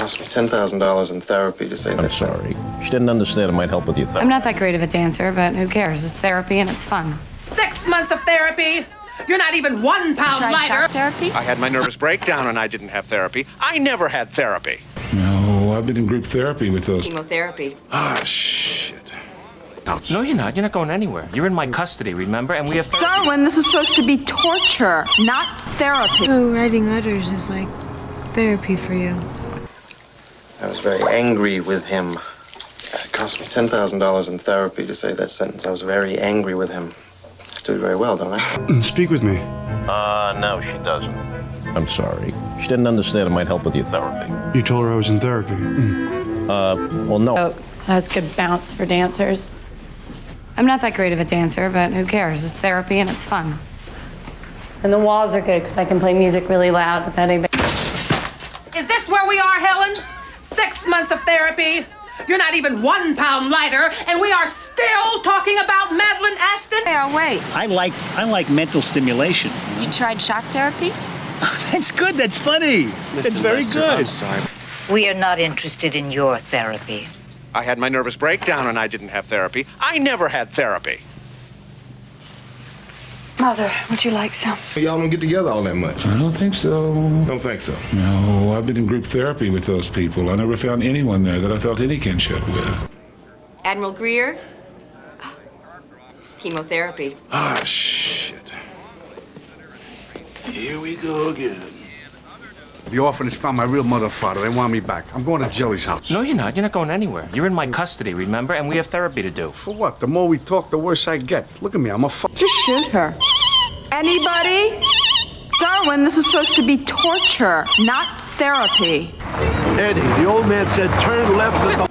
cost me $10,000 in therapy to say that. I'm sorry. She didn't understand it might help with your therapy. I'm not that great of a dancer, but who cares? It's therapy and it's fun. 6 months of therapy. You're not even 1 pound Tried lighter. shock therapy? I had my nervous breakdown and I didn't have therapy. I never had therapy. No, I've been in group therapy with those. Chemotherapy. Ah, shit. No, you're not. You're not going anywhere. You're in my custody, remember? And we have... Darwin, this is supposed to be torture, not therapy. So writing letters is like therapy for you. I was very angry with him. It cost me $10,000 in therapy to say that sentence. I was very angry with him. I do it very well, don't I? Speak with me. No, she doesn't. I'm sorry. She didn't understand it might help with your therapy. You told her I was in therapy. Well, no. Oh, has good bounce for dancers. I'm not that great of a dancer, but who cares? It's therapy and it's fun. And the walls are good because I can play music really loud without anybody. Is this where we are, Helen? 6 months of therapy. You're not even 1 pound lighter, and we are still talking about Madeline Aston. Hey, wait. I like mental stimulation. You tried shock therapy? That's good. That's funny. That's very good. I'm sorry. We are not interested in your therapy. I had my nervous breakdown and I didn't have therapy. I never had therapy. Mother, would you like some? Y'all don't get together all that much. I don't think so. Don't think so? No, I've been in group therapy with those people. I never found anyone there that I felt any kinship with. Admiral Greer? Chemotherapy. Ah, shit. Here we go again. The orphanage found my real mother and father. They want me back. I'm going to Jelly's house. No, you're not. You're not going anywhere. You're in my custody, remember? And we have therapy to do. For what? The more we talk, the worse I get. Look at me. I'm a Just shoot her. Anybody? Darwin, this is supposed to be torture, not therapy. Eddie, the old man said turn left at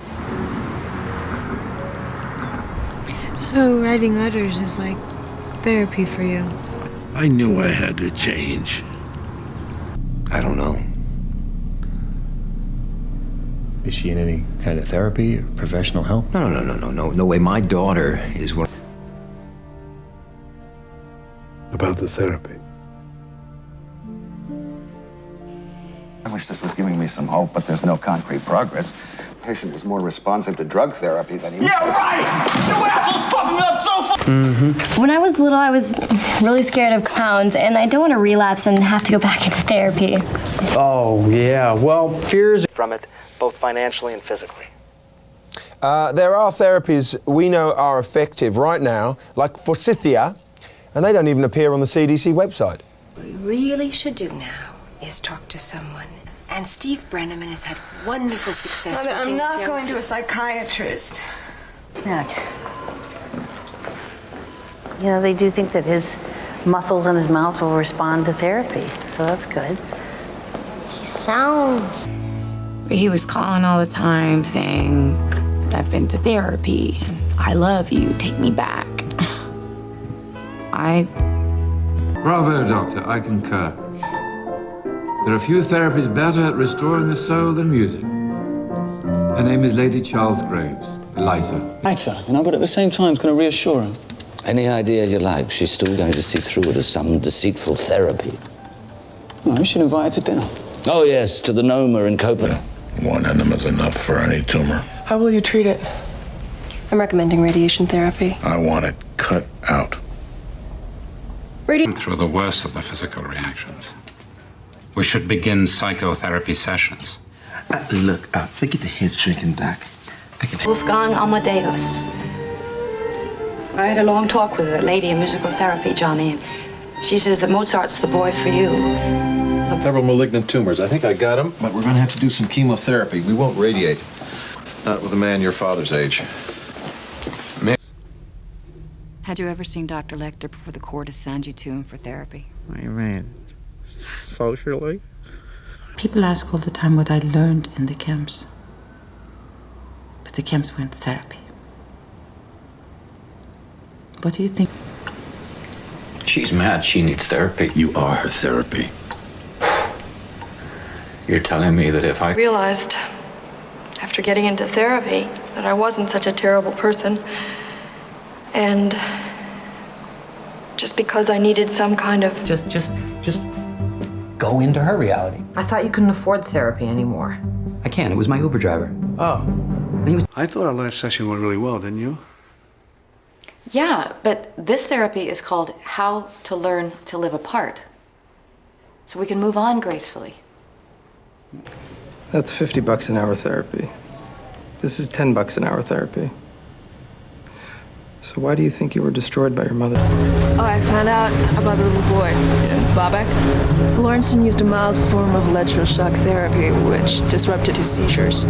the... So writing letters is like therapy for you. I knew I had to change. I don't know. Is she in any kind of therapy or professional help? No way. My daughter is one. About the therapy. I wish this was giving me some hope, but there's no concrete progress. The patient was more responsive to drug therapy than he was. Yeah, right! You asshole's puffing me up so far! When I was little, I was really scared of clowns, and I don't want to relapse and have to go back into therapy. Oh, yeah. Well, fears from it, both financially and physically. There are therapies we know are effective right now, like forsythia, and they don't even appear on the CDC website. What we really should do now is talk to someone. And Steve Brenneman has had wonderful success. Mother, I'm not going to a psychiatrist. Snack. You know, they do think that his muscles in his mouth will respond to therapy, so that's good. He sounds... He was calling all the time saying, I've been to therapy, and I love you, take me back. Bravo, Doctor. I concur. There are few therapies better at restoring the soul than music. Her name is Lady Charles Graves, Eliza. Lighter, but at the same time, it's going to reassure him. Any idea you like, she's still going to see through it as some deceitful therapy. No, you should invite her to dinner. Oh, yes, to the Noma in Copenhagen. One enemy's enough for any tumor. How will you treat it? I'm recommending radiation therapy. I want it cut out. Through the worst of the physical reactions. We should begin psychotherapy sessions. Look, forget the head shrinking, Doc. Wolfgang Amadeus. I had a long talk with a lady in musical therapy, Johnny, and she says that Mozart's the boy for you. Several malignant tumors. I think I got them, but we're going to have to do some chemotherapy. We won't radiate. Not with a man your father's age. Had you ever seen Dr. Lecter before the court assigned you to him for therapy? What do you mean? Socially? People ask all the time what I learned in the camps. But the camps weren't therapy. What do you think? She's mad. She needs therapy. You are her therapy. You're telling me that if I... Realized, after getting into therapy, that I wasn't such a terrible person. And just because I needed some kind of... Just go into her reality. I thought you couldn't afford therapy anymore. I can. It was my Uber driver. Oh. I thought our last session went really well, didn't you? Yeah, but this therapy is called How to Learn to Live Apart. So we can move on gracefully. That's $50 an hour therapy. This is $10 an hour therapy. So why do you think you were destroyed by your mother? Oh, I found out about the little boy, Bobek. Lawrenson used a mild form of electroshock therapy, which disrupted his seizures.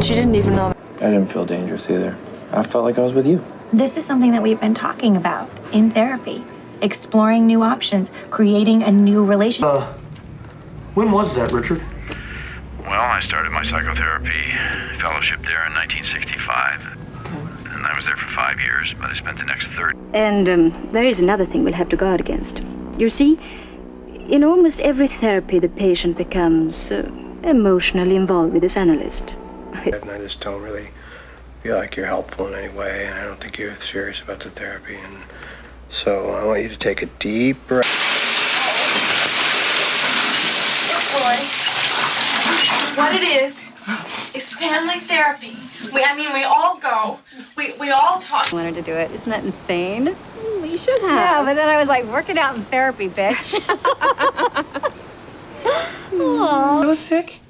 She didn't even know. I didn't feel dangerous either. I felt like I was with you. This is something that we've been talking about in therapy. Exploring new options, creating a new relationship. When was that, Richard? Well, I started my psychotherapy fellowship there in 1965. And I was there for 5 years, but I spent the next 30. And there is another thing we'll have to guard against. You see, in almost every therapy, the patient becomes emotionally involved with this analyst. And I just don't really feel like you're helpful in any way, and I don't think you're serious about the therapy. And so I want you to take a deep breath. What it is family therapy. We all go. We all talk. I wanted to do it. Isn't that insane? We should have. Yeah, but then I was like, work it out in therapy, bitch. Aww. So sick?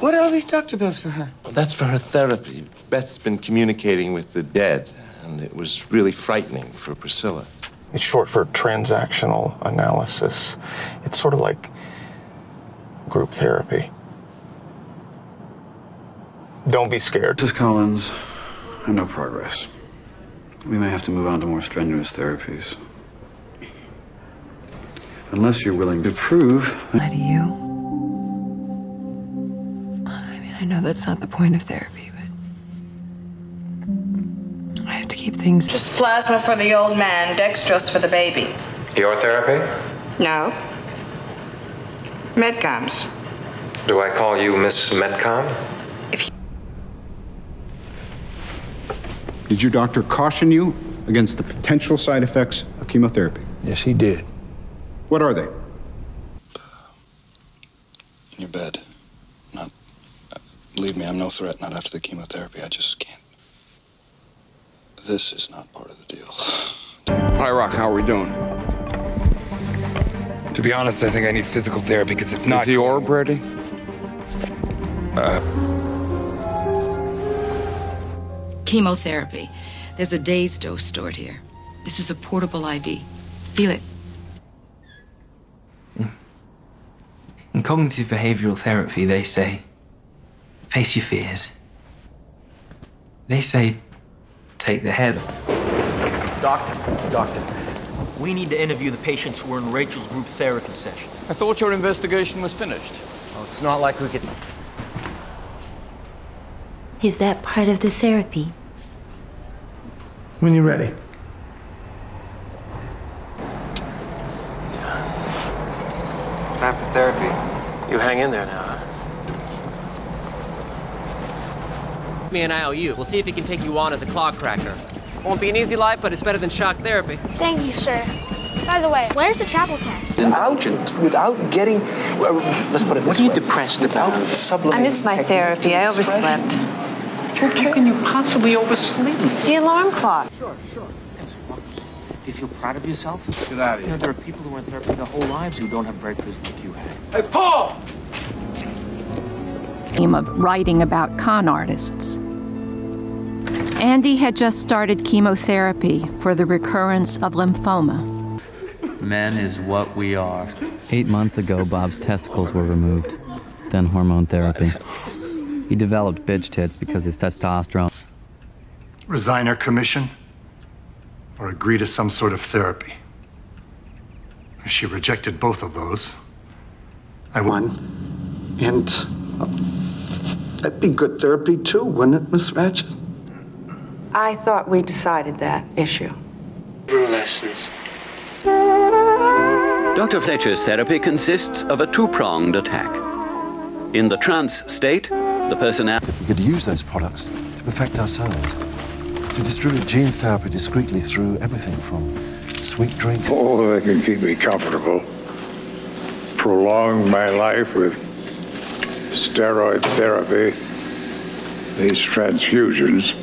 What are all these doctor bills for her? Well, that's for her therapy. Beth's been communicating with the dead, and it was really frightening for Priscilla. It's short for transactional analysis. It's sort of like group therapy. Don't be scared. Mrs. Collins, I have no progress. We may have to move on to more strenuous therapies. Unless you're willing to prove... Lie to you. I mean, I know that's not the point of therapy, but I have to keep things... Just plasma for the old man, dextrose for the baby. Your therapy? No. Medcoms. Do I call you Miss Metcom? Did your doctor caution you against the potential side effects of chemotherapy? Yes, he did. What are they? In your bed. Not... believe me, I'm no threat, not after the chemotherapy. I just can't. This is not part of the deal. Hi, Rock. How are we doing? To be honest, I think I need physical therapy because it's not... Is the orb ready? Chemotherapy. There's a day's dose stored here. This is a portable IV. Feel it. In cognitive behavioral therapy, they say, face your fears. They say, take the head off. Doctor, we need to interview the patients who were in Rachel's group therapy session. I thought your investigation was finished. Well, it's not like we could... Is that part of the therapy? When you're ready. Time for therapy. You hang in there now. Me an IOU. We'll see if he can take you on as a claw cracker. Won't be an easy life, but it's better than shock therapy. Thank you, sir. By the way, where's the travel test? Without getting, let's put it this way. What are you depressed about? I missed my therapy. I overslept. How can you possibly oversleep? The alarm clock. Sure. Do you feel proud of yourself? Get out of here. You know, there are people who are in therapy their whole lives who don't have breakthroughs like you had. Hey, Paul! Of writing about con artists. Andy had just started chemotherapy for the recurrence of lymphoma. Men is what we are. 8 months ago, Bob's testicles were removed, then hormone therapy. He developed bitch tits because his testosterone... Resign her commission or agree to some sort of therapy. If she rejected both of those, I won. And that'd be good therapy too, wouldn't it, Miss Ratchet? I thought we decided that issue. Lessons. Dr. Fletcher's therapy consists of a two-pronged attack. In the trance state, the personality... We could use those products to perfect ourselves, to distribute gene therapy discreetly through everything from sweet drinks... Oh, they can keep me comfortable, prolong my life with steroid therapy, these transfusions,